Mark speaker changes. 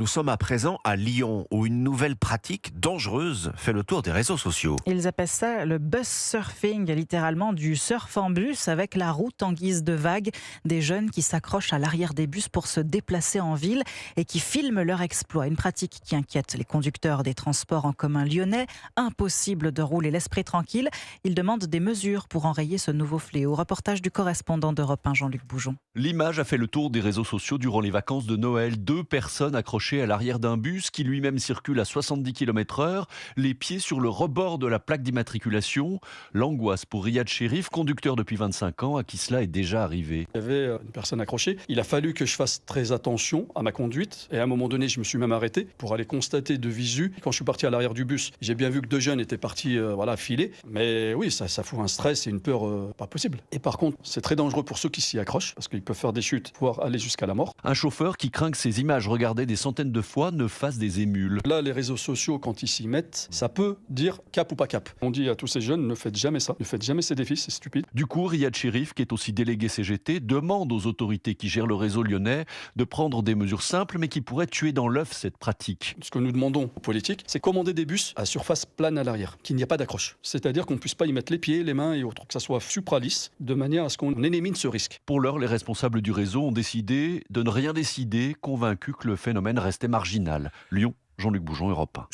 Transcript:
Speaker 1: Nous sommes à présent à Lyon, où une nouvelle pratique dangereuse fait le tour des réseaux sociaux.
Speaker 2: Ils appellent ça le bus surfing, littéralement du surf en bus avec la route en guise de vague. Des jeunes qui s'accrochent à l'arrière des bus pour se déplacer en ville et qui filment leur exploit. Une pratique qui inquiète les conducteurs des transports en commun lyonnais. Impossible de rouler l'esprit tranquille. Ils demandent des mesures pour enrayer ce nouveau fléau. Reportage du correspondant d'Europe 1, Jean-Luc Boujon.
Speaker 3: L'image a fait le tour des réseaux sociaux durant les vacances de Noël. 2 personnes accrochées à l'arrière d'un bus qui lui-même circule à 70 km/h, les pieds sur le rebord de la plaque d'immatriculation. L'angoisse pour Riyad Cherif, conducteur depuis 25 ans, à qui cela est déjà arrivé.
Speaker 4: Il y avait une personne accrochée. Il a fallu que je fasse très attention à ma conduite. Et à un moment donné, je me suis même arrêté pour aller constater de visu. Quand je suis parti à l'arrière du bus, j'ai bien vu que 2 jeunes étaient partis filer. Mais oui, ça fout un stress et une peur pas possible. Et par contre, c'est très dangereux pour ceux qui s'y accrochent parce qu'ils peuvent faire des chutes, voire aller jusqu'à la mort.
Speaker 3: Un chauffeur qui craint que ces images regardées des centaines de fois ne fassent des émules.
Speaker 4: Là, les réseaux sociaux, quand ils s'y mettent, ça peut dire cap ou pas cap. On dit à tous ces jeunes, ne faites jamais ça. Ne faites jamais ces défis, c'est stupide.
Speaker 3: Du coup, Riyad Cherif, qui est aussi délégué CGT, demande aux autorités qui gèrent le réseau lyonnais de prendre des mesures simples mais qui pourraient tuer dans l'œuf cette pratique.
Speaker 4: Ce que nous demandons aux politiques, c'est commander des bus à surface plane à l'arrière, qu'il n'y a pas d'accroche. C'est-à-dire qu'on ne puisse pas y mettre les pieds, les mains et autres, que ça soit supralisse, de manière à ce qu'on élimine ce risque.
Speaker 3: Pour l'heure, les responsables du réseau ont décidé de ne rien décider, convaincus que le phénomène restait marginal. Lyon, Jean-Luc Boujon, Europe 1.